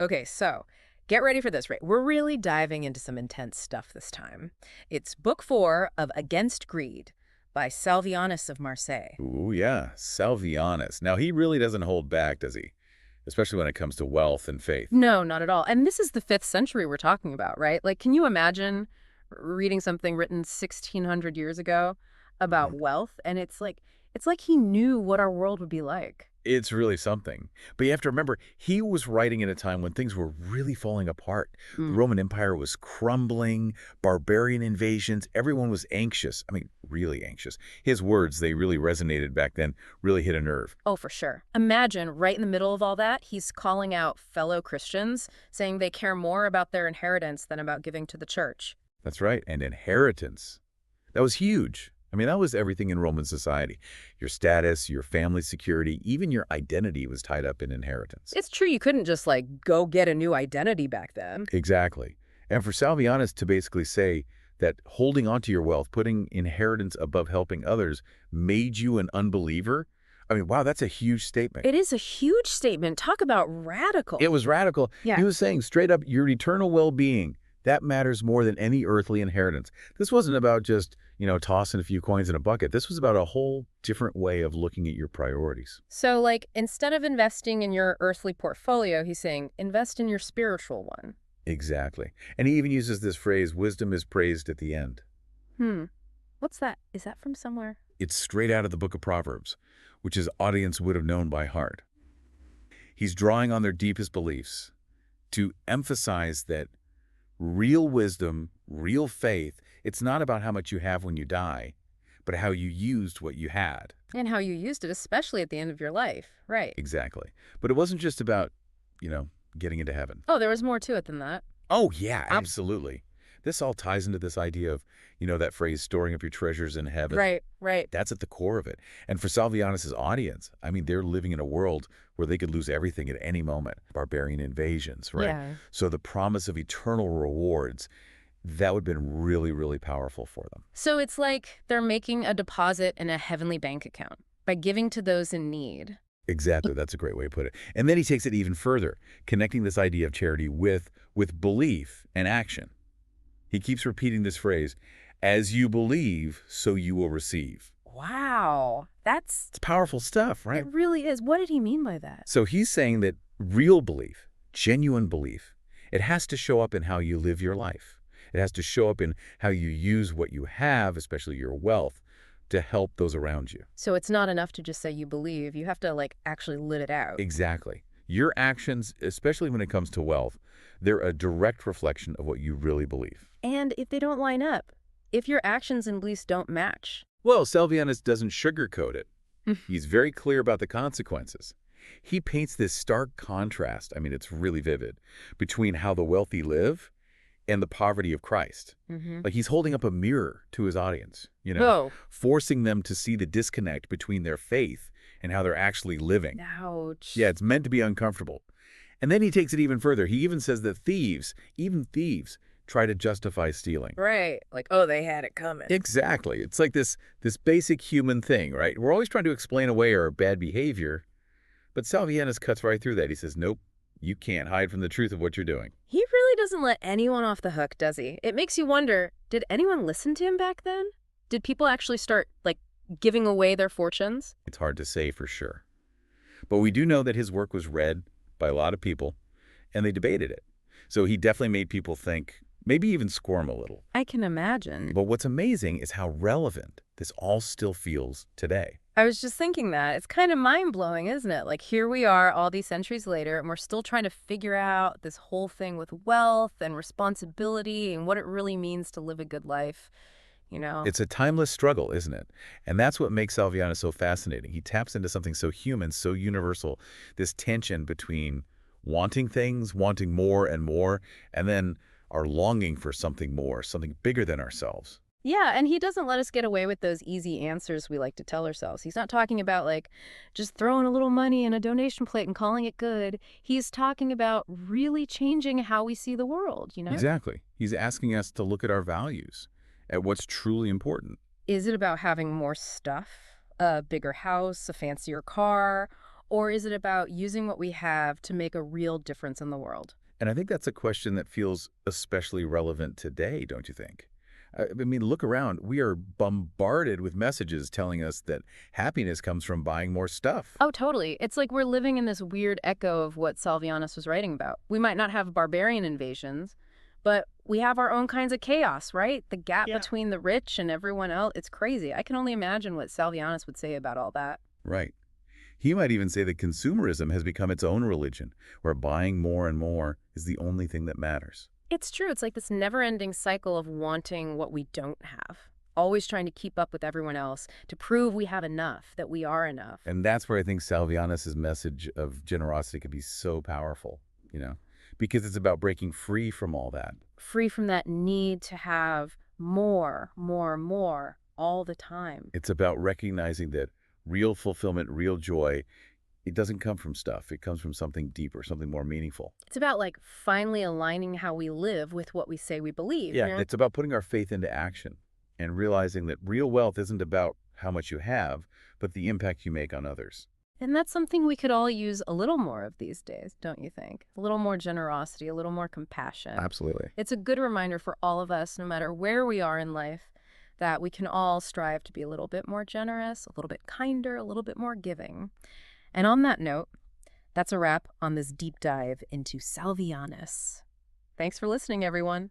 Okay, so get ready for this, right? We're really diving into some intense stuff this time. It's book 4 of Against Greed by Salvianus of Marseille. Ooh, yeah, Salvianus. Now, he really doesn't hold back, does he? Especially when it comes to wealth and faith. No, not at all. And this is the 5th century we're talking about, right? Like, can you imagine reading something written 1600 years ago about Mhm. wealth? And it's like he knew what our world would be like. It's really something. But you have to remember, he was writing at a time when things were really falling apart. The Mm. Roman Empire was crumbling, barbarian invasions, everyone was anxious. I mean, really anxious. His words, they really resonated back then, really hit a nerve. Oh, for sure. Imagine right in the middle of all that, he's calling out fellow Christians, saying they care more about their inheritance than about giving to the church. That's right. And inheritance. That was huge. I mean, that was everything in Roman society. Your status, your family security, even your identity was tied up in inheritance. It's true you couldn't just go get a new identity back then. Exactly. And for Salvianus to basically say that holding onto your wealth, putting inheritance above helping others, made you an unbeliever, I mean, wow, that's a huge statement. It is a huge statement. Talk about radical. It was radical. Yeah. He was saying straight up, your eternal well-being, that matters more than any earthly inheritance. This wasn't about just, tossing a few coins in a bucket. This was about a whole different way of looking at your priorities. So, instead of investing in your earthly portfolio, he's saying invest in your spiritual one. Exactly. And he even uses this phrase, wisdom is praised at the end. Hmm. What's that? Is that from somewhere? It's straight out of the book of Proverbs, which his audience would have known by heart. He's drawing on their deepest beliefs to emphasize that real wisdom, real faith, it's not about how much you have when you die, but how you used what you had. And how you used it, especially at the end of your life. Right. Exactly. But it wasn't just about, you know, getting into heaven. Oh, there was more to it than that. Oh, yeah, absolutely. This all ties into this idea of, that phrase, storing up your treasures in heaven. Right, right. That's at the core of it. And for Salvianus' audience, I mean, they're living in a world where they could lose everything at any moment. Barbarian invasions, right? Yeah. So the promise of eternal rewards, that would have been really, really powerful for them. So it's like they're making a deposit in a heavenly bank account by giving to those in need. Exactly. That's a great way to put it. And then he takes it even further, connecting this idea of charity with belief and action. He keeps repeating this phrase, as you believe, so you will receive. Wow. It's powerful stuff, right? It really is. What did he mean by that? So he's saying that real belief, genuine belief, it has to show up in how you live your life. It has to show up in how you use what you have, especially your wealth, to help those around you. So it's not enough to just say you believe. You have to actually live it out. Exactly. Your actions, especially when it comes to wealth, they're a direct reflection of what you really believe. And if they don't line up, if your actions and beliefs don't match. Well, Salvianus doesn't sugarcoat it. He's very clear about the consequences. He paints this stark contrast, I mean, it's really vivid, between how the wealthy live and the poverty of Christ. Mm-hmm. Like he's holding up a mirror to his audience, Oh, forcing them to see the disconnect between their faith and how they're actually living. ouch. Yeah, it's meant to be uncomfortable. And then he takes it even further. He even says that thieves, even thieves, try to justify stealing. Right. Oh, they had it coming. Exactly. It's like this basic human thing, right? We're always trying to explain away our bad behavior, but Salvianus cuts right through that. He says, nope, you can't hide from the truth of what you're doing. He really doesn't let anyone off the hook, does he? It makes you wonder, did anyone listen to him back then? Did people actually start, giving away their fortunes? It's hard to say for sure. But we do know that his work was read by a lot of people, and they debated it. So he definitely made people think, maybe even squirm a little. I can imagine. But what's amazing is how relevant this all still feels today. I was just thinking that. It's kind of mind-blowing, isn't it? Here we are all these centuries later, and we're still trying to figure out this whole thing with wealth and responsibility and what it really means to live a good life, It's a timeless struggle, isn't it? And that's what makes Salvianus so fascinating. He taps into something so human, so universal, this tension between wanting things, wanting more and more, and then our longing for something more, something bigger than ourselves. Yeah, and he doesn't let us get away with those easy answers we like to tell ourselves. He's not talking about, just throwing a little money in a donation plate and calling it good. He's talking about really changing how we see the world. Exactly. He's asking us to look at our values, at what's truly important. Is it about having more stuff, a bigger house, a fancier car? Or is it about using what we have to make a real difference in the world? And I think that's a question that feels especially relevant today, don't you think? I mean, look around. We are bombarded with messages telling us that happiness comes from buying more stuff. Oh, totally. It's like we're living in this weird echo of what Salvianus was writing about. We might not have barbarian invasions, but we have our own kinds of chaos, right? The gap Yeah. between the rich and everyone else, it's crazy. I can only imagine what Salvianus would say about all that. Right. He might even say that consumerism has become its own religion, where buying more and more is the only thing that matters. It's true. It's like this never-ending cycle of wanting what we don't have, always trying to keep up with everyone else, to prove we have enough, that we are enough. And that's where I think Salvianus' message of generosity can be so powerful, you know, because it's about breaking free from all that. Free from that need to have more, more, more all the time. It's about recognizing that real fulfillment, real joy, it doesn't come from stuff. It comes from something deeper, something more meaningful. It's about like finally aligning how we live with what we say we believe. Yeah, You know? it's about putting our faith into action and realizing that real wealth isn't about how much you have, but the impact you make on others. And that's something we could all use a little more of these days, don't you think? A little more generosity, a little more compassion. Absolutely. It's a good reminder for all of us, no matter where we are in life, that we can all strive to be a little bit more generous, a little bit kinder, a little bit more giving. And on that note, that's a wrap on this deep dive into Salvianus. Thanks for listening, everyone.